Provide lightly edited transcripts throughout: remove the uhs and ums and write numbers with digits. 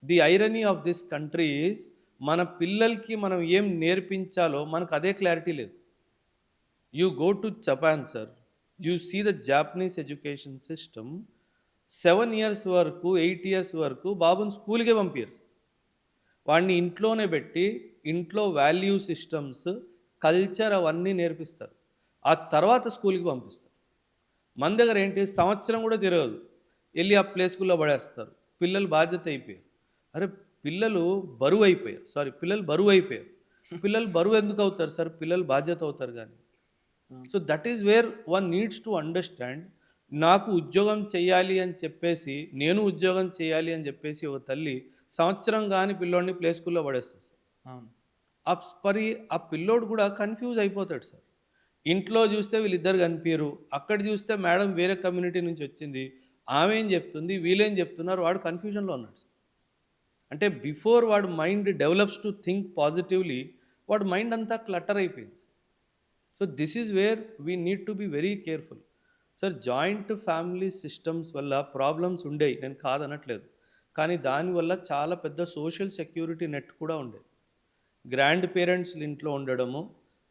The irony of this country is మన పిల్లలకి మనం ఏం నేర్పించాలో మనకు అదే క్లారిటీ లేదు. You go to Japan sir, you see the Japanese education system 7 years వరకు 8 ఇయర్స్ వరకు బాబుని స్కూల్కే పంపించరు. వాడిని ఇంట్లోనే పెట్టి ఇంట్లో వాల్యూ సిస్టమ్స్, కల్చర్ అవన్నీ నేర్పిస్తారు. ఆ తర్వాత స్కూల్కి పంపిస్తారు. మన దగ్గర ఏంటి, సంవత్సరం కూడా తిరగదు, వెళ్ళి ఆ ప్లే స్కూల్లో పడేస్తారు. పిల్లలు బాధ్యత అయిపోయారు. అరే పిల్లలు బరువు అయిపోయారు, సారీ పిల్లలు బరువు అయిపోయారు. పిల్లలు బరువు ఎందుకు అవుతారు సార్, పిల్లలు బాధ్యత అవుతారు కానీ. So that is where one needs to understand. నాకు ఉద్యోగం చేయాలి అని చెప్పేసి, నేను ఉద్యోగం చేయాలి అని చెప్పేసి ఒక తల్లి సంవత్సరం కానీ పిల్లోడిని ప్లే స్కూల్లో పడేస్తుంది సార్. అవును. మరి ఆ పిల్లోడు కూడా కన్ఫ్యూజ్ అయిపోతాడు సార్. ఇంట్లో చూస్తే వీళ్ళిద్దరు కనిపించరు, అక్కడ చూస్తే మేడం వేరే కమ్యూనిటీ నుంచి వచ్చింది, ఆమె ఏం చెప్తుంది, వీళ్ళేం చెప్తున్నారు, వాడు కన్ఫ్యూజన్లో ఉన్నాడు సార్. అంటే బిఫోర్ వాడు mind develops to think positively, వాడు మైండ్ అంతా క్లటర్ అయిపోయింది. So this is where we need to be very careful. Sir joint family systems వల్ల ప్రాబ్లమ్స్ ఉండేవి, నేను కాదనట్లేదు, కానీ దానివల్ల చాలా పెద్ద సోషల్ సెక్యూరిటీ నెట్ కూడా ఉండేది. గ్రాండ్ పేరెంట్స్ ఇంట్లో ఉండడము,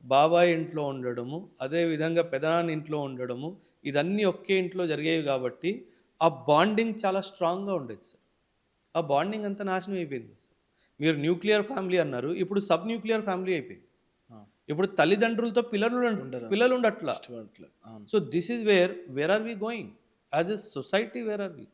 బాబాయ్ ఇంట్లో ఉండడము, అదేవిధంగా పెదనాన్న ఇంట్లో ఉండడము, ఇదన్నీ ఒకే ఇంట్లో జరిగేవి కాబట్టి ఆ బాండింగ్ చాలా స్ట్రాంగ్గా ఉండేది సార్. ఆ బాండింగ్ అంతా నాశనం అయిపోయింది సార్. మీరు న్యూక్లియర్ ఫ్యామిలీ అన్నారు, ఇప్పుడు సబ్ న్యూక్లియర్ ఫ్యామిలీ అయిపోయింది. ఇప్పుడు తల్లిదండ్రులతో ఉండరు. పిల్లలు ఉండట్లా. ఇష్టపడట్లేదు. అవును. So this is where are we going as a society, where are we?